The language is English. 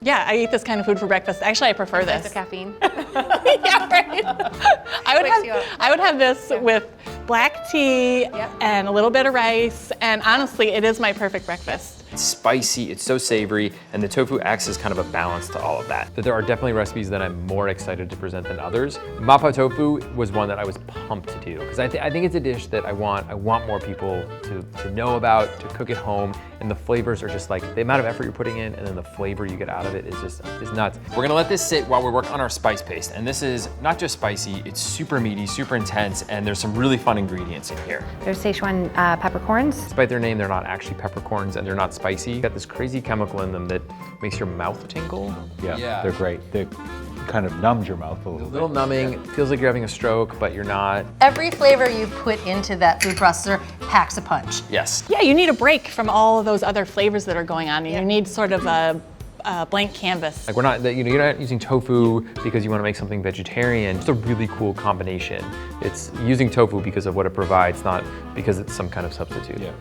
Yeah, I eat this kind of food for breakfast. Actually, I prefer this. Of caffeine. Yeah, right. I would have this with black tea and a little bit of rice, and honestly, it is my perfect breakfast. It's spicy, it's so savory, and the tofu acts as kind of a balance to all of that. But there are definitely recipes that I'm more excited to present than others. Mapo Tofu was one that I was pumped to do, because I think it's a dish that I want more people to know about, to cook at home, and the flavors are just like, the amount of effort you're putting in and then the flavor you get out of it is nuts. We're gonna let this sit while we work on our spice paste, and this is not just spicy, it's super meaty, super intense, and there's some really fun ingredients in here. There's Szechuan peppercorns. Despite their name, they're not actually peppercorns and they're not spicy. Got this crazy chemical in them that makes your mouth tingle. Yeah, they're great. They kind of numbs your mouth a little bit. A little numbing. It feels like you're having a stroke, but you're not. Every flavor you put into that food processor packs a punch. Yes. Yeah, you need a break from all of those other flavors that are going on, and you need sort of a blank canvas. Like you're not using tofu because you want to make something vegetarian. It's a really cool combination. It's using tofu because of what it provides, not because it's some kind of substitute. Yeah.